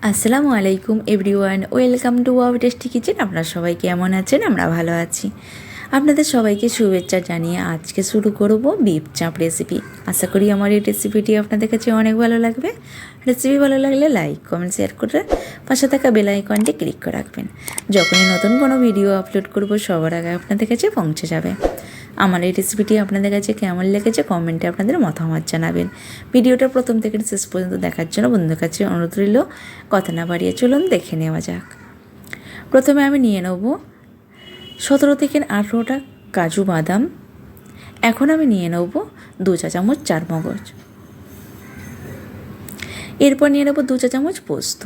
আসসালামু আলাইকুম everyone, welcome to our tasty kitchen. আপনারা সবাই কেমন আছেন? আমরা ভালো আছি। আপনাদের সবাইকে শুভেচ্ছা জানিয়ে আজকে শুরু করব বিফ চাপ রেসিপি। আশা করি আমার এই রেসিপিটি আপনাদের কাছে অনেক ভালো লাগবে। রেসিপি ভালো লাগলে লাইক কমেন্ট শেয়ার করে পাশে থাকা বেল আইকনটি ক্লিক করে রাখবেন। যখনই নতুন কোনো ভিডিও আপলোড করব সবার আগে আপনাদের কাছে পৌঁছে যাবে। আমার এই রেসিপিটি আপনাদের কাছে কেমন লেগেছে কমেন্টে আপনাদের মতামত জানাবেন। ভিডিওটা প্রথম থেকে শেষ পর্যন্ত দেখার জন্য বন্ধুদের কাছে অনুরোধ রইল। কথা না বাড়িয়ে চলুন দেখে নেওয়া যাক। প্রথমে আমি নিয়ে নেব 17 থেকে 18টা কাজু বাদাম। এখন আমি নিয়ে নেব 2 চা চামচ চারমগজ। এরপর নিয়ে নেব 2 চা চামচ পোস্ত।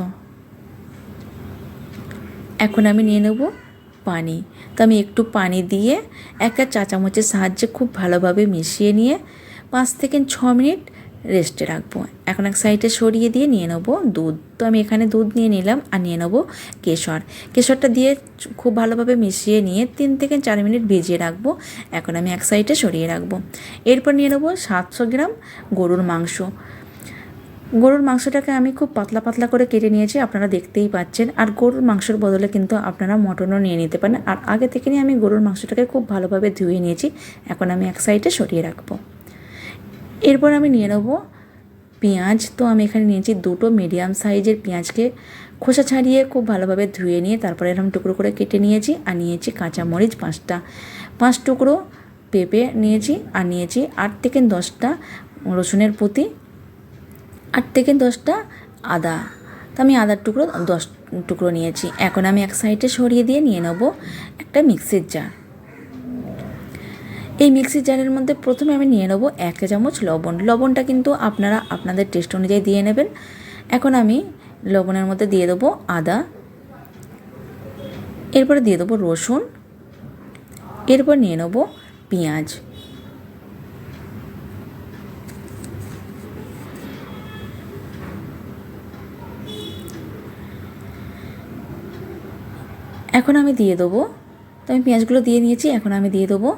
এখন আমি নিয়ে নেব পানি। তো আমি একটু পানি দিয়ে একটা চা চামচের সাহায্যে খুব ভালোভাবে মিশিয়ে নিয়ে 5 থেকে 6 মিনিট রেস্টে রাখবো। এখন এক সাইডে সরিয়ে দিয়ে নিয়ে নেব দুধ। তো আমি এখানে দুধ নিয়ে নিলাম আর নিয়ে নেব কেশর। কেশরটা দিয়ে খুব ভালোভাবে মিশিয়ে নিয়ে 3 থেকে 4 মিনিট ভিজিয়ে রাখবো। এখন আমি এক সাইডে সরিয়ে রাখবো। এরপর নিয়ে নেব 700 গ্রাম গরুর মাংস। গরুর মাংসটাকে আমি খুব পাতলা পাতলা করে কেটে নিয়েছি, আপনারা দেখতেই পাচ্ছেন। আর গরুর মাংসের বদলে কিন্তু আপনারা মটনও নিয়ে নিতে পারেন। আর আগে থেকে নিয়ে আমি গরুর মাংসটাকে খুব ভালোভাবে ধুয়ে নিয়েছি। এখন আমি এক সাইডে সরিয়ে রাখবো। এরপর আমি নিয়ে নেব পেঁয়াজ। তো আমি এখানে নিয়েছি 2টো মিডিয়াম সাইজের পেঁয়াজকে খোসা ছাড়িয়ে খুব ভালোভাবে ধুয়ে নিয়ে তারপরে এরকম টুকরো করে কেটে নিয়েছি। আর নিয়েছি কাঁচামরিচ 5 টুকরো, পেঁপে নিয়েছি। আর নিয়েছি 8 থেকে 10টা রসুনের পুঁতি, 8 থেকে 10টা আদা। তো আমি আদার টুকরো 10 টুকরো নিয়েছি। এখন আমি এক সাইডে সরিয়ে দিয়ে নিয়ে নেব একটা মিক্সির জার। এই মিক্সির জারের মধ্যে প্রথমে আমি নিয়ে নেব 1 চা চামচ লবণ। লবণটা কিন্তু আপনারা আপনাদের টেস্ট অনুযায়ী দিয়ে নেবেন। এখন আমি লবণের মধ্যে দিয়ে দেবো আদা, এরপরে দিয়ে দেবো রসুন, এরপর নিয়ে নেব পেঁয়াজ। এখন আমি দিয়ে দেবো, তো আমি পেঁয়াজগুলো দিয়ে নিয়েছি। এখন আমি দিয়ে দেবো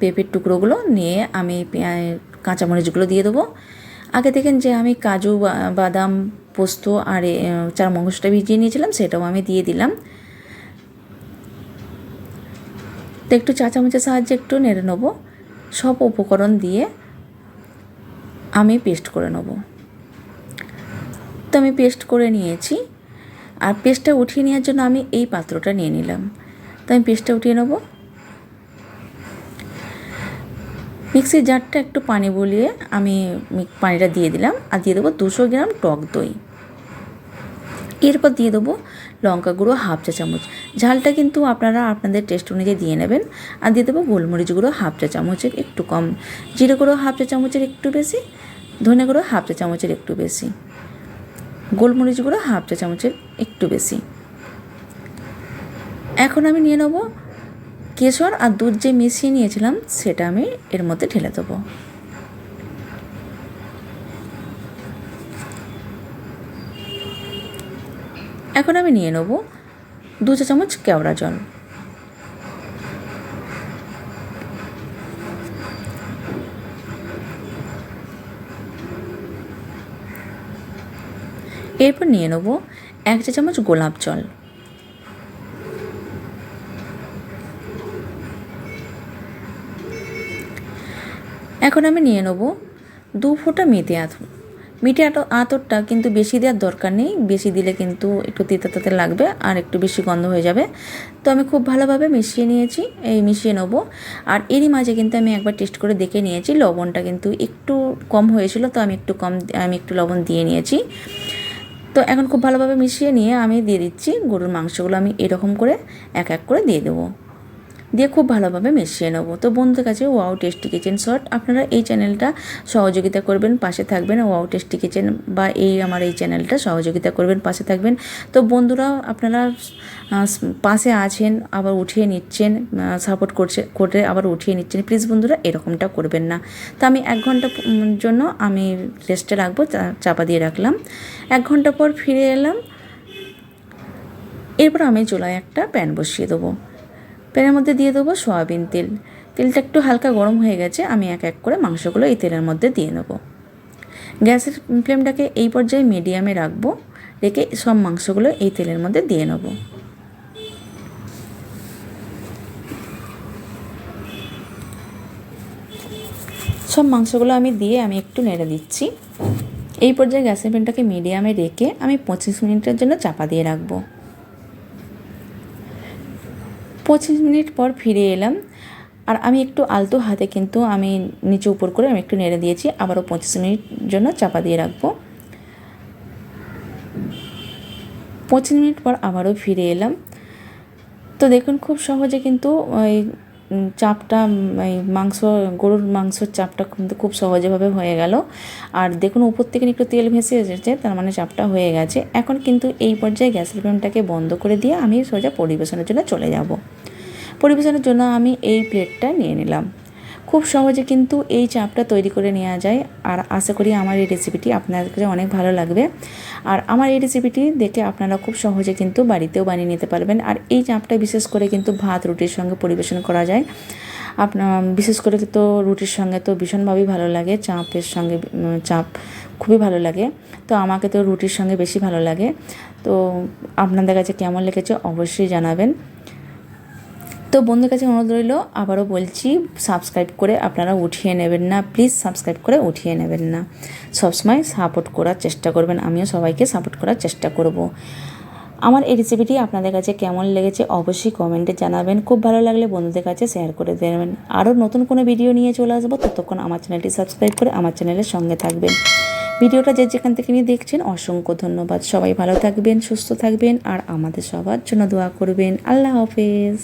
পেঁপের টুকরোগুলো, নিয়ে আমি কাঁচামরিচগুলো দিয়ে দেবো। আগে দেখেন যে আমি কাজু বাদাম পোস্ত আর চারমগজটা ভিজিয়ে নিয়েছিলাম, সেটাও আমি দিয়ে দিলাম। তো একটু চা চামচের সাহায্যে একটু নেড়ে নেবো। সব উপকরণ দিয়ে আমি পেস্ট করে নেব। তো আমি পেস্ট করে নিয়েছি। আর পেস্টটা উঠিয়ে নেওয়ার জন্য আমি এই পাত্রটা নিয়ে নিলাম। তো আমি পেস্টটা উঠিয়ে নেব। মিক্সির জারটা একটু পানি বলিয়ে আমি পানিটা দিয়ে দিলাম। আর দিয়ে দেবো 200 গ্রাম টক দই। এরপর দিয়ে দেবো লঙ্কা গুঁড়ো 1/2 চা চামচ। ঝালটা কিন্তু আপনারা আপনাদের টেস্ট অনুযায়ী দিয়ে নেবেন। আর দিয়ে দেবো গোলমরিচ গুঁড়ো 1/2 চা চামচের একটু কম, জিরে গুঁড়ো 1/2 চা চামচের একটু বেশি, ধনে গুঁড়ো 1/2 চা চামচের একটু বেশি, গোলমরিচ গুঁড়ো 1/2 চা চামচের একটু বেশি। এখন আমি নিয়ে নেব কেশর আর দুধ যে মিশিয়ে নিয়েছিলাম সেটা আমি এর মধ্যে ঢেলে দেবো। এখন আমি নিয়ে নেব 2 চা চামচ কেওড়া জল। এরপর নিয়ে নেব 1 চা চামচ গোলাপ জল। এখন আমি নিয়ে নেব 2 ফোঁটা মেথি আতর। মিঠে আতরটা কিন্তু বেশি দেওয়ার দরকার নেই, বেশি দিলে কিন্তু একটু তিতা তিতা লাগবে আর একটু বেশি গন্ধ হয়ে যাবে। তো আমি খুব ভালোভাবে মিশিয়ে নিয়েছি, মিশিয়ে নেব। আর এরই মাঝে কিন্তু আমি একবার টেস্ট করে দেখে নিয়েছি, লবণটা কিন্তু একটু কম হয়েছিল। তো আমি একটু লবণ দিয়ে নিয়েছি। তো এখন খুব ভালোভাবে মিশিয়ে নিয়ে আমি দিয়ে দিচ্ছি গরুর মাংসগুলো। আমি এরকম করে এক এক করে দিয়ে দেবো, দিয়ে খুব ভালোভাবে মিশিয়ে নেব। তো বন্ধুদের কাছে ওয়াও টেস্টি কিচেন শর্ট, আপনারা এই চ্যানেলটা সহযোগিতা করবেন, পাশে থাকবেন। ওয়াও টেস্টি কিচেন বা আমার এই চ্যানেলটা সহযোগিতা করবেন, পাশে থাকবেন। তো বন্ধুরা আপনারা পাশে আছেন আবার উঠিয়ে নিচ্ছেন, সাপোর্ট করে আবার উঠিয়ে নিচ্ছেন। প্লিজ বন্ধুরা এরকমটা করবেন না। তো আমি 1 ঘন্টা জন্য আমি রেস্টে রাখবো, চাপা দিয়ে রাখলাম। 1 ঘন্টা পর ফিরে এলাম। এরপর আমি চুলায় একটা প্যান বসিয়ে দেবো। প্যানের মধ্যে দিয়ে দেবো সয়াবিন তেল। তেলটা একটু হালকা গরম হয়ে গেছে, আমি এক এক করে মাংসগুলো এই তেলের মধ্যে দিয়ে নেব। গ্যাসের ফ্লেমটাকে এই পর্যায়ে মিডিয়ামে রাখবো। রেখে সব মাংসগুলো এই তেলের মধ্যে দিয়ে নেব। সব মাংসগুলো আমি দিয়ে আমি একটু নেড়ে দিচ্ছি। এই পর্যায়ে গ্যাসের ফ্লেমটাকে মিডিয়ামে রেখে আমি 25 মিনিটের জন্য চাপা দিয়ে রাখবো। 25 মিনিট পর ফিরে এলাম, আর আমি একটু আলতো হাতে কিন্তু আমি নিচে উপর করে আমি একটু নেড়ে দিয়েছি। আবারও 25 মিনিট জন্য চাপা দিয়ে রাখবো। 25 মিনিট পর আবারও ফিরে এলাম। তো দেখুন খুব সহজে কিন্তু ওই চাপটা, এই গরুর মাংসর চাপটা কিন্তু খুব সহজেভাবে হয়ে গেল। আর দেখুন উপর থেকে একটু তেল ভেসে এসেছে, তার মানে চাপটা হয়ে গেছে। এখন কিন্তু এই পর্যায়ে গ্যাসের ফ্লেমটাকে বন্ধ করে দিয়ে আমি সোজা পরিবেশনের জন্য চলে যাব। পরিবেশনের জন্য আমি এই প্লেটটা নিয়ে নিলাম। খুব সহজে কিন্তু এই চাপটা তৈরি করে নেওয়া যায়। আর আশা করি আমার এই রেসিপিটি আপনাদের কাছে অনেক ভালো লাগবে। আর আমার এই রেসিপিটি দেখে আপনারা খুব সহজে কিন্তু বাড়িতেও বানিয়ে নিতে পারবেন। আর এই চাপটা বিশেষ করে কিন্তু ভাত রুটির সঙ্গে পরিবেশন করা যায়। আপনার বিশেষ করে তো রুটির সঙ্গে তো ভীষণভাবেই ভালো লাগে, চাপের সঙ্গে চাপ খুবই ভালো লাগে। তো আমাকে তো রুটির সঙ্গে বেশি ভালো লাগে। তো আপনাদের কাছে কেমন লেগেছে অবশ্যই জানাবেন। তো বন্ধুদের কাছে অনুরোধ রইল, আবারও বলছি, সাবস্ক্রাইব করে আপনারা উঠিয়ে নেবেন না, প্লিজ সাবস্ক্রাইব করে উঠিয়ে নেবেন না। সবসময় সাপোর্ট করার চেষ্টা করবেন, আমিও সবাইকে সাপোর্ট করার চেষ্টা করব। আমার এই রেসিপিটি আপনাদের কাছে কেমন লেগেছে অবশ্যই কমেন্টে জানাবেন। খুব ভালো লাগলে বন্ধুদের কাছে শেয়ার করে দেবেন। আরও নতুন কোনো ভিডিও নিয়ে চলে আসবো, ততক্ষণ আমার চ্যানেলটি সাবস্ক্রাইব করে আমার চ্যানেলের সঙ্গে থাকবেন। ভিডিওটা যেখান থেকে নিয়ে দেখছেন অসংখ্য ধন্যবাদ। সবাই ভালো থাকবেন, সুস্থ থাকবেন, আর আমাদের সবার জন্য দোয়া করবেন। আল্লাহ হাফেজ।